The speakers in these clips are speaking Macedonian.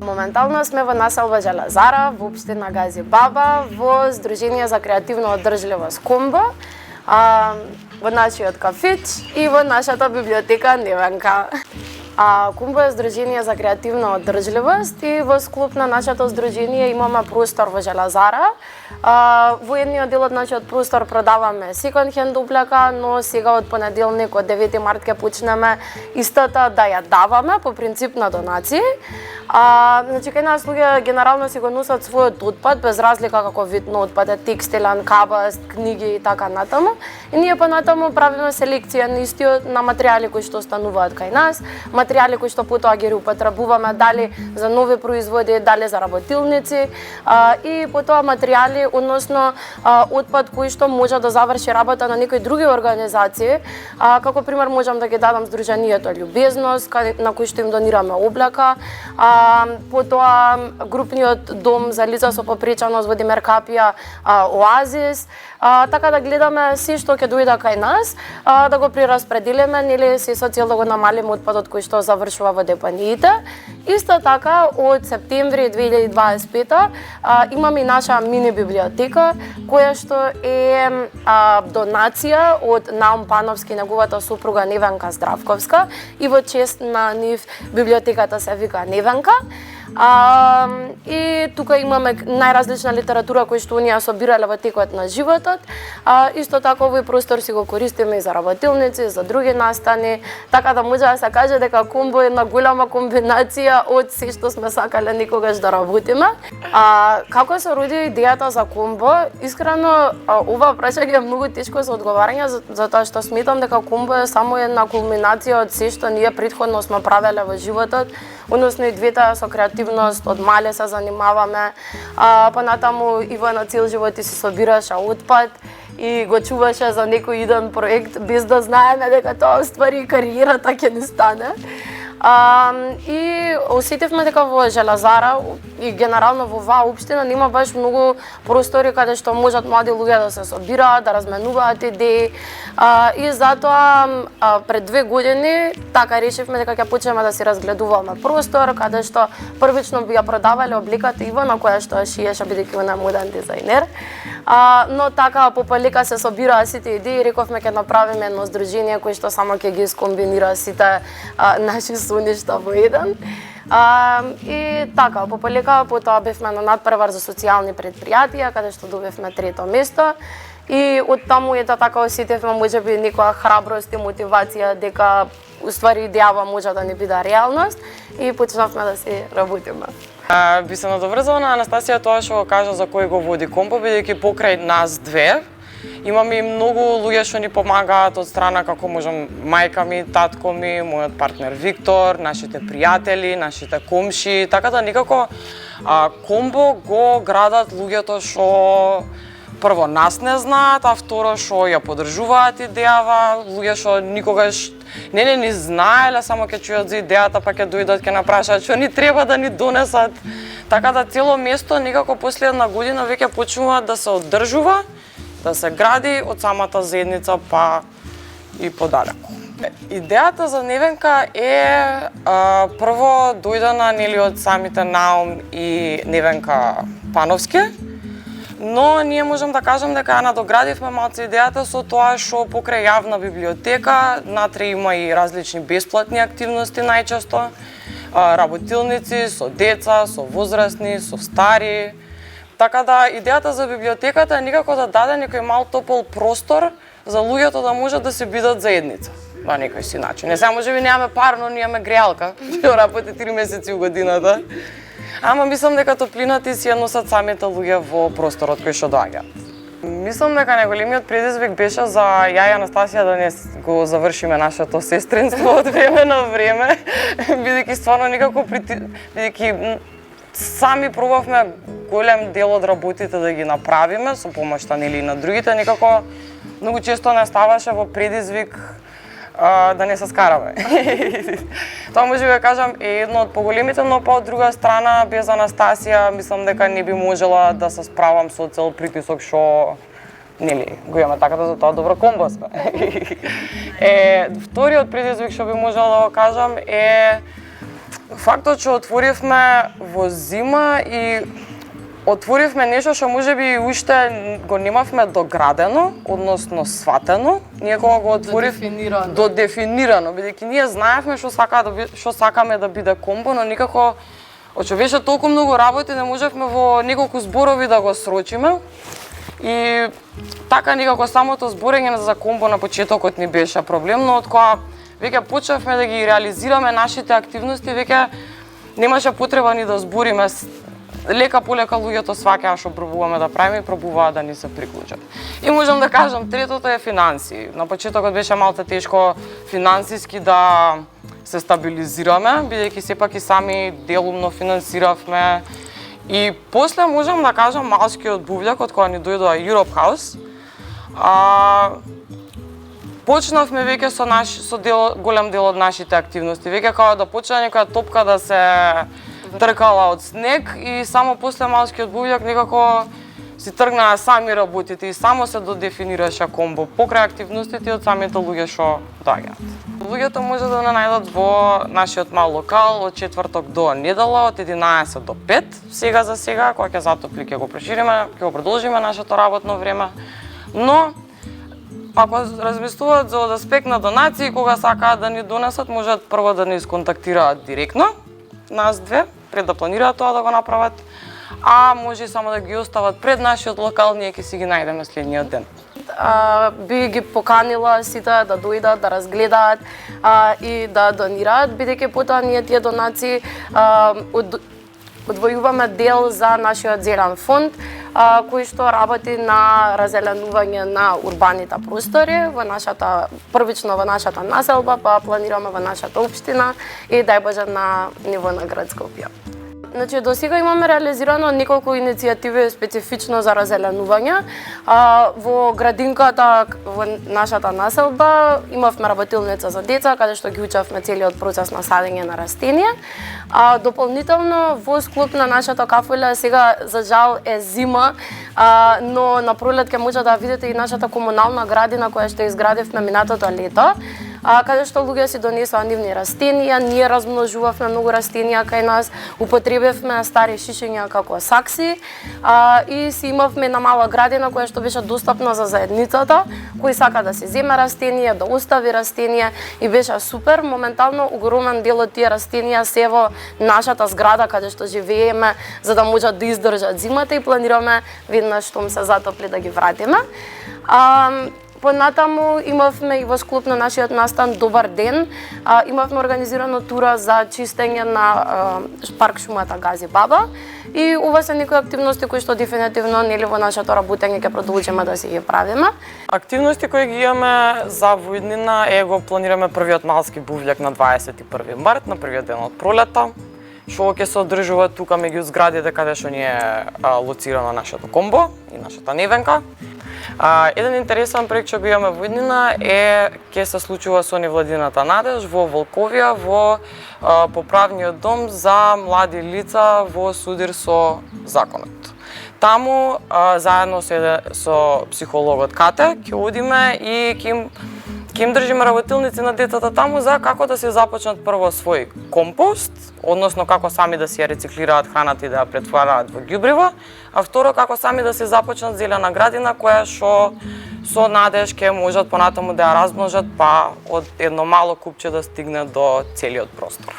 Моментално сме во населба Железара, во општина Гази Баба, во Здружение за креативно одржливост Комбо, во нашиот кафич и во нашата библиотека Невенка. Комбо е Здружение за креативна одржливост и во склоп на нашето здружение имаме простор во Железара. Во едниот дел од нашиот простор продаваме секонд-хенд облека, но сега од понеделник од 9 март ќе почнеме истата да ја даваме по принцип на донации. Значи кај нас луѓе генерално си го носат својот отпад без разлика како вид на отпад е текстилен, кабаст, книги и така натаму. И ние понатаму правиме селекција на истиот на материјали кои што остануваат кај нас, материјали кои што потоа ги употребуваме дали за нови производи, дали за работилници и потоа материјали, односно отпад кои што може да заврши работа на некои други организации, како пример можам да ги дадам Здруженијето Љубезност, на кој што им донираме облека, потоа групниот дом за лица со попреченост во Демеркапија Оазис, така да гледаме се што ќе дојде кај нас, да го прераспределиме, нели се со цел да го намалиме отпадот кој што завршува во депониите. Исто така од септември 2025 имаме и наша мини библиотека која што е донација од Наум Пановски, неговата супруга Невенка Здравковска, и во чест на нив библиотеката се вика Невенка. И тука имаме најразлична литература која што оние собирале во текот на животот. Исто така овој простор си го користиме и за работилници, за други настани, така да може да се каже дека Комбо е една голема комбинација од се што сме сакале никогаш да работиме. Како се роди идејата за Комбо? Искрено, ова прашање е многу тешко за одговарање, затоа што сметам дека Комбо е само една кулминација од се што ние претходно сме правеле во животот, односно и двете со креативност, од мале се занимаваме, понатаму Ивана цел живот и се собираше отпад и го чуваше за некој иден проект, без да знаеме дека тоа ствари кариерата ќе ни стане. И осетивме дека во Железара и генерално во оваа општина нема баш многу простори каде што можат млади луѓе да се собираат, да разменуваат идеи. И затоа пред 2 години така решивме дека ќе почнеме да си разгледуваме простор каде што првично би ја продавале облеката Ивана која што ја шиеше бидејќи она моден дизајнер. Но така полека се собираа сите идеи и рековме ќе направиме едно здружение кое што само ќе ги скомбинира сите наши соништа во еден. И така, полека потоа бевме на надпревар за социјални предпријатија, каде што добивме 3-то место. И од таму ета така осетивме можеби некоја храброст и мотивација дека уствари идејава може да не биде реалност и почнавме да се работиме. Би се надоврзала на Анастасија тоа што го кажа за кој го води Комбо, бидејќи покрај нас две имаме и многу луѓе што ни помагаат од страна, како можам мајка ми, татко ми, мојот партнер Виктор, нашите пријатели, нашите комши, така да некако Комбо го градат луѓето што прво нас не знаат, а второ што ја поддржуваат идејава, луѓе што никогаш не ни знаеле, само ќе чујат за идејата, па ќе дојдат ќе напрашаат што ни треба да ни донесат. Така да цело место некако после една година веќе почнува да се оддржува, да се гради од самата заедница па и подалеку. Идејата за Невенка е прво дојдена нели од самите Наум и Невенка Пановски. Но ние можам да кажам дека ја надоградивме малце идејата со тоа што покрај јавна библиотека натре има и различни бесплатни активности најчесто, работилници со деца, со возрастни, со стари. Така да идејата за библиотеката е никако да даде некој мал топол простор за луѓето да можат да се бидат заедница на некој си начин. Не само можеби немаме пар, но ние имаме греалка, што работи 3 месеци у годината. Ама мислам дека топлината си ја носат самите луѓе во просторот кој што доаѓаат. Мислам дека најголемиот предизвик беше за ја и Анастасија да не го завршиме нашето сестринство од време на време, бидејќи стварно никако бидејќи сами пробавме голем дел од работите да ги направиме со помошта нели на другите, некако многу често не ставаше во предизвик да не се скараме. Тоа може да кажам е едно од поголемите, но па од друга страна без Анастасија мислам дека не би можела да се справам со цел притисок што нели го имаме таката за тоа добро комбо сме. Вториот предизвик што би можела да го кажам е фактот што отворивме во зима и отворивме нешто што можеби уште го немавме доградено, односно сватено. Ние кога го отворивме додефинирано, бидејќи ние знаевме што сакаме да биде комбо, но никако оче беше толку многу работи не можевме во неколку зборови да го срочиме. И така некако самото зборење за комбо на почетокот ни беше проблем, но од кога веќе почнавме да ги реализираме нашите активности, веќе немаше потреба ни да збориме. Лека полека луѓето сваќаа што пробуваме да правиме и пробуваат да ни се приклучат. И можам да кажам, третото е финанси. На почетокот беше малку тешко финансиски да се стабилизираме, бидејќи сепак и сами делумно финансиравме. И после можам да кажам малскиот бувљак од кога ни дојдоа Europe House. Почнавме веќе со голем дел од нашите активности. Веќе како да почна некоја топка да се тркала од снег и само после малскиот бувљак некако си тргнаа сами работите и само се додефинираше комбо покрај активностите од самите луѓе што доаѓаат. Луѓето може да не најдат во нашиот мал локал од четврток до недела од 11 до 5. Сега за сега, кога ќе затопли, ќе го прошириме, ќе го продолжиме нашето работно време. Но ако размислуваат за од аспект на донации, кога сакаат да ни донесат, можат прво да ни сконтактираат директно, нас две, пред да планираат тоа да го направат, а може само да ги остават пред нашиот локал, ние ќе си ги најдеме следниот ден. Би ги поканила сите да дојдат, да разгледаат и да донираат, бидејќи потоа ние тие донации одвојуваме дел за нашиот зелен фонд, кој што работи на разеленување на урбаните простори првично во нашата населба, па планираме во нашата општина и дај Боже на ниво на град Скопје. Значи, до сега имаме реализирано неколку иницијативи специфично за разеленување. Во градинката во нашата населба имавме работилница за деца, каде што ги учевме целиот процес на садење на растенија. Дополнително, во склоп на нашата кафелја, сега за жал е зима, но на пролет ќе може да видите и нашата комунална градина која што изградивме минатото лето, каде што луѓе си донесоа нивни растенија, ние размножувавме многу растенија кај нас, употребивме стари шишиња како сакси и си имавме една мала градина која што беше достапна за заедницата, кој сака да си земе растенија, да остави растенија и беше супер. Моментално огромен дел од тие растенија се во нашата зграда каде што живееме, за да можат да издржат зимата и планираме веднаш штом се затопли да ги вратиме. Понатаму имавме и во склоп на нашиот настан Добар ден, имавме организирано тура за чистење на парк шумата Гази Баба и ова се некои активности кои што дефинитивно нели во нашето работење ќе продолжиме да си ги правиме. Активности кои ги имаме за во иднина го планираме првиот малски бувљак на 21 март, на првиот ден од пролета, што ќе се одржува тука меѓу зградите каде што ни е лоцирано нашето комбо и нашата невенка. Еден интересен проект што го имаме во иднина ќе се случува со невладината Надеж во Волковија во поправниот дом за млади лица во судир со законот. Таму заедно со психологот Кате ќе одиме и ќе им држиме работилници на децата таму за како да се започнат прво свој компост, односно како сами да си ја рециклираат храната и да ја претвораат во ѓубриво, а второ како сами да се започнат зелена градина која што со надеж ќе можат понатаму да ја размножат, па од едно мало купче да стигне до целиот простор.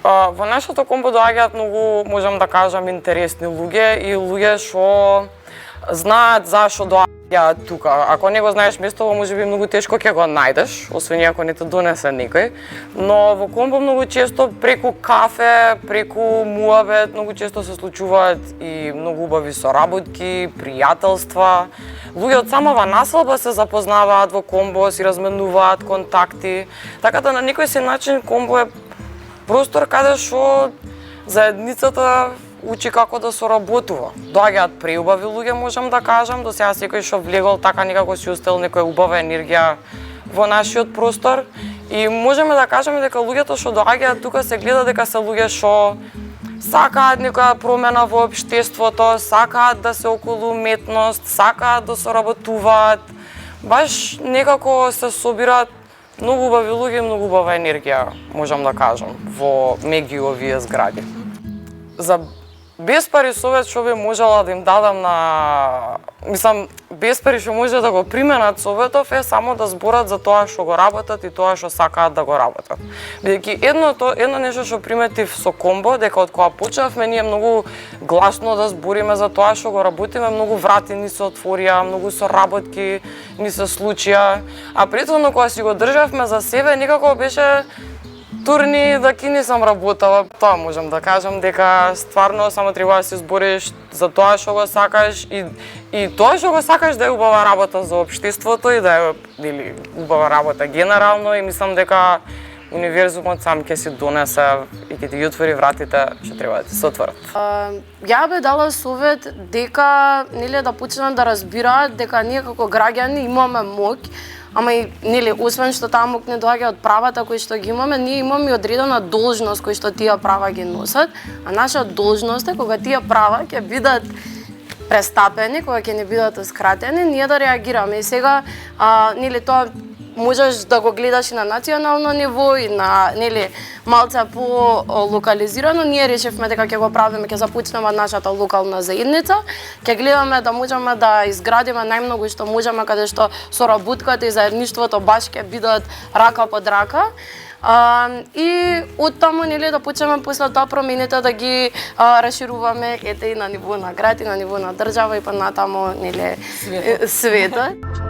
Во нашето комбо доаѓаат многу, можам да кажам, интересни луѓе и луѓе што знаат зашо доаѓаат тука. Ако не го знаеш местово, можеби многу тешко ќе го најдеш, освен ако не те донесе некој. Но во комбо многу често преку кафе, преку муабет, многу често се случуваат и многу убави соработки, пријателства. Луѓе од самава населба се запознаваат во комбо, си разменуваат контакти. Така да на некој си начин комбо е простор каде што заедницата учи како да соработува. Доаѓаат преубави луѓе, можам да кажам, до сега секој што влегол така некако си оставил некоја убава енергија во нашиот простор и можеме да кажеме дека луѓето што доаѓаат тука се гледа дека се луѓе што сакаат некоја промена во општеството, сакаат да се околу уметност, сакаат да соработуваат, баш некако се собираат многу убави луѓе, многу убава енергија, можам да кажам, во меѓу овие згради. За без пари совет што би можела да им дадам на... Мислам, без пари што може да го применат советов е само да зборат за тоа што го работат и тоа што сакаат да го работат. Бидејќи едно нешто што приметив со Комбо, дека од кога почнавме ние многу гласно да збориме за тоа што го работиме, многу врати ни се отворија, многу соработки ни се случија, а претходно кога си го државме за себе, некако беше турни даки не сам работела. Тоа можам да кажам дека стварно само треба да се збориш за тоа што го сакаш и тоа што го сакаш да е убава работа за општеството и да е убава работа генерално и мислам дека универзумот сам ќе си донесе и ќе ти ги отвори вратите што треба да ти се отворат. Ја би дала совет дека да почнат да разбираат дека ние како граѓани имаме моќ. Ама и, освен што таа моќ не доаѓа од правата кои што ги имаме, ние имаме и одредена должност кои што тие права ги носат, а наша должност е кога тие права ќе бидат престапени, кога ќе не бидат скратени, ние да реагираме. И сега, тоа можеш да го гледаш и на национално ниво и на малце по локализирано. Ние решивме дека ќе го правиме, ќе започнеме нашата локална заедница, ќе гледаме да можеме да изградиме најмногу што можеме, каде што соработката и заедништвото баш ќе бидат рака под рака. И оттаму да почнеме после тоа промените да ги расшируваме и на ниво на град и на ниво на држава и па натаму светот.